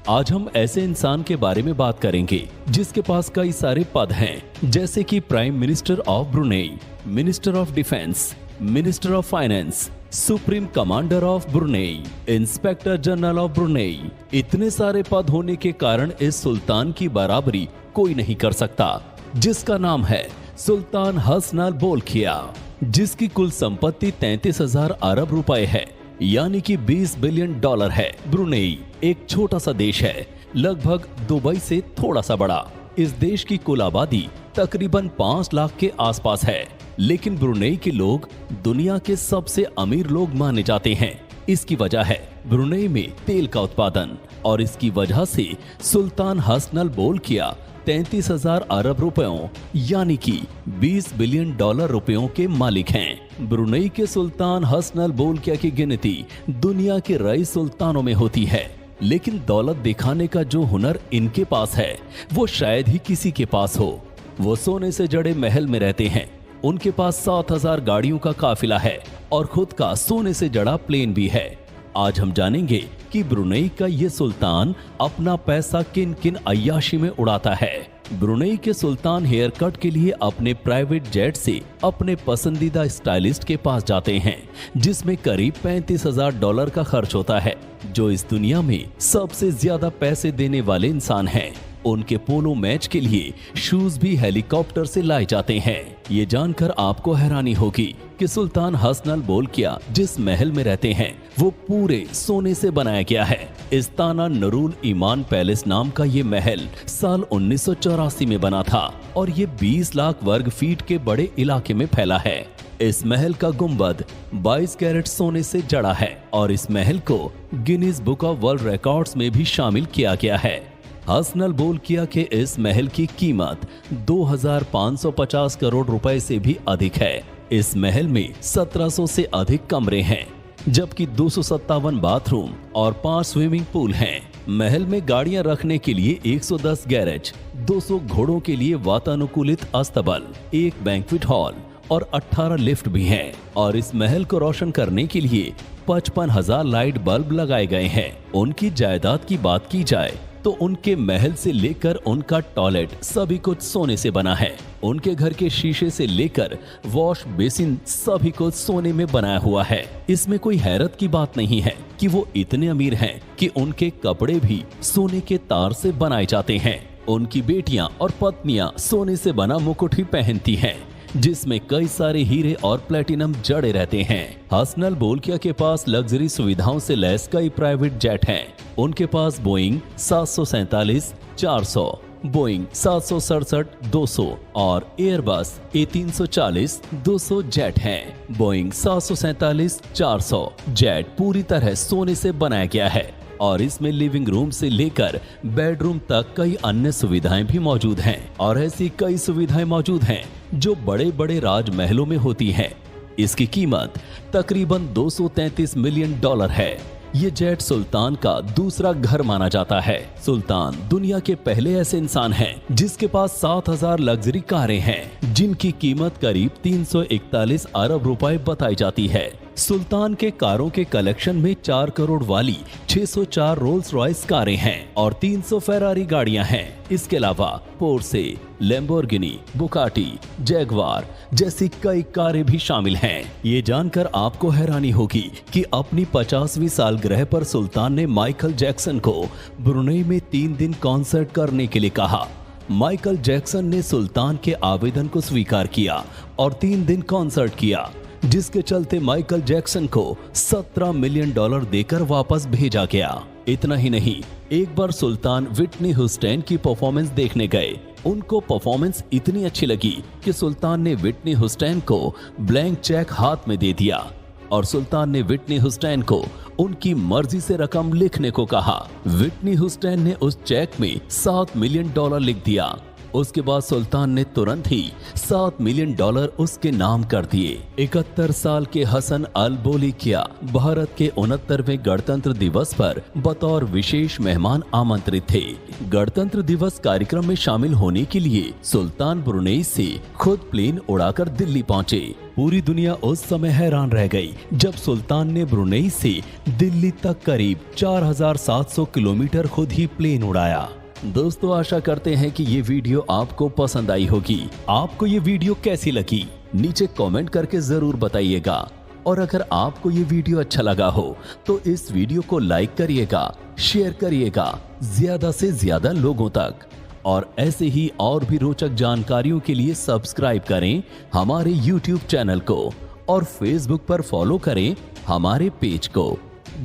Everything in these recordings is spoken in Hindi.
आज हम ऐसे इंसान के बारे में बात करेंगे जिसके पास कई सारे पद हैं, जैसे कि prime minister of Brunei, minister of defence, minister of finance, supreme commander of Brunei, inspector general of Brunei. इतने सारे पद होने के कारण इस सुल्तान की बराबरी कोई नहीं कर सकता, जिसका नाम है सुल्तान हसन अल बोल्किया, जिसकी कुल संपत्ति 33,000 अरब रुपए है, यानी कि $20 बिलियन है। ब्रुनेई एक छोटा सा देश है, लगभग दुबई से थोड़ा सा बड़ा। इस देश की कुल आबादी तकरीबन 5 लाख के आसपास है, लेकिन ब्रुनेई के लोग दुनिया के सबसे अमीर लोग माने जाते हैं। इसकी वजह है ब्रुनेई में तेल का उत्पादन, और इसकी वजह से सुल्तान हसन अल बोल्किया 33,000 अरब रुपयों यानी कि $20 बिलियन रुपयों के मालिक हैं। ब्रुनेई के सुल्तान हसन अल बोल्किया की गिनती दुनिया के रईस सुल्तानों में होती है, लेकिन दौलत दिखाने का जो हुनर इनके पास है वो शायद ही किसी के पास हो। वो सोने से जड़े महल में रहते हैं, उनके पास 7,000 गाड़ियों का काफिला है और खुद का सोने से जड़ा प्लेन भी है। आज हम जानेंगे कि ब्रुनेई का ये सुल्तान अपना पैसा किन किन अय्याशी में उड़ाता है। ब्रुनेई के सुल्तान हेयर कट के लिए अपने प्राइवेट जेट से अपने पसंदीदा स्टाइलिस्ट के पास जाते हैं, जिसमें करीब $35,000 का खर्च होता है, जो इस दुनिया में सबसे ज्यादा पैसे देने वाले इंसान हैं। उनके पोलो मैच के लिए शूज भी हेलीकॉप्टर से लाए जाते हैं। ये जानकर आपको हैरानी होगी कि सुल्तान हसन अल बोल्किया जिस महल में रहते हैं वो पूरे सोने से बनाया गया है। इस्ताना नूरुल ईमान पैलेस नाम का ये महल साल 1984 में बना था और ये 20 लाख वर्ग फीट के बड़े इलाके में फैला है। इस महल का गुंबद 22 कैरेट सोने से जड़ा है और इस महल को Guinness book of world records में भी शामिल किया गया है। हसन अल बोल्किया के इस महल की कीमत 2,550 करोड़ रुपए से भी अधिक है। इस महल में 1700 से अधिक कमरे हैं, जबकि 257 बाथरूम और 5 स्विमिंग पूल हैं। महल में गाड़ियां रखने के लिए 110 गैरेज, 200 घोड़ों के लिए वातानुकूलित अस्तबल, 1 बैंक्वेट हॉल और 18 लिफ्ट भी हैं। और इस महल को रोशन करने के लिए 55,000 लाइट बल्ब लगाए गए हैं। उनकी जायदाद की बात की जाए तो उनके महल से लेकर उनका टॉयलेट सभी कुछ सोने से बना है। उनके घर के शीशे से लेकर वॉश बेसिन सभी कुछ सोने में बनाया हुआ है। इसमें कोई हैरत की बात नहीं है कि वो इतने अमीर हैं कि उनके कपड़े भी सोने के तार से बनाए जाते हैं। उनकी बेटियां और पत्नियां सोने से बना मुकुट ही पहनती हैं, जिसमें कई सारे हीरे और प्लेटिनम जड़े रहते हैं। हसन अल बोल्किया के पास लग्जरी सुविधाओं से लैस कई प्राइवेट जेट हैं। उनके पास बोइंग 747-400, बोइंग 767-200 और एयरबस A340-200 जेट हैं। बोइंग 747-400 जेट पूरी तरह सोने से बनाया गया है और इसमें लिविंग रूम से लेकर बेडरूम तक कई अन्य सुविधाएं भी मौजूद हैं। और ऐसी कई सुविधाएं मौजूद हैं जो बड़े बड़े राजमहलों में होती हैं। इसकी कीमत तकरीबन $233 मिलियन है। ये जेट सुल्तान का दूसरा घर माना जाता है। सुल्तान दुनिया के पहले ऐसे इंसान हैं जिसके पास 7,000 लग्जरी कारें हैं, जिनकी कीमत करीब 341 अरब रुपए बताई जाती है। सुल्तान के कारों के कलेक्शन में 4 करोड़ वाली 604 रोल्स रॉयस कारें हैं और 300 फेरारी गाड़ियां हैं। इसके अलावा पोर्शे, लैम्बोर्गिनी, बुगाटी, जैगवार जैसी कई कारें भी शामिल हैं। ये जानकर आपको हैरानी होगी कि अपनी 50वीं सालगिरह पर सुल्तान ने माइकल जैक्सन को ब्रुनेई में 3 दिन कॉन्सर्ट करने के लिए कहा। माइकल जैक्सन ने सुल्तान के आवेदन को स्वीकार किया और 3 दिन कॉन्सर्ट किया, जिसके चलते माइकल जैक्सन को $17 मिलियन देकर वापस भेजा गया। इतना ही नहीं, एक बार सुल्तान व्हिटनी ह्यूस्टन की परफॉर्मेंस देखने गए। उनको परफॉर्मेंस इतनी अच्छी लगी कि सुल्तान ने व्हिटनी ह्यूस्टन को ब्लैंक चेक हाथ में दे दिया और सुल्तान ने व्हिटनी ह्यूस्टन को उनकी मर्जी से रकम लिखने को कहा। व्हिटनी ह्यूस्टन ने उस चेक में $7 मिलियन लिख दिया। उसके बाद सुल्तान ने तुरंत ही $7 मिलियन उसके नाम कर दिए। 71 साल के हसन अल बोलिकिया भारत के 69वें गणतंत्र दिवस पर बतौर विशेष मेहमान आमंत्रित थे। गणतंत्र दिवस कार्यक्रम में शामिल होने के लिए सुल्तान ब्रुनेई से खुद प्लेन उड़ाकर दिल्ली पहुंचे। पूरी दुनिया उस समय हैरान रह गई जब सुल्तान ने ब्रुनेई से दिल्ली तक करीब 4700 किलोमीटर खुद ही प्लेन उड़ाया। दोस्तों, आशा करते हैं कि ये वीडियो आपको पसंद आई होगी। आपको ये वीडियो कैसी लगी नीचे कमेंट करके जरूर बताइएगा। और अगर आपको ये वीडियो अच्छा लगा हो तो इस वीडियो को लाइक करिएगा, शेयर करिएगा ज्यादा से ज्यादा लोगों तक। और ऐसे ही और भी रोचक जानकारियों के लिए सब्सक्राइब करें हमारे YouTube चैनल को और Facebook पर फॉलो करें हमारे पेज को।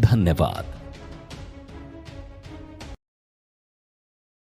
धन्यवाद।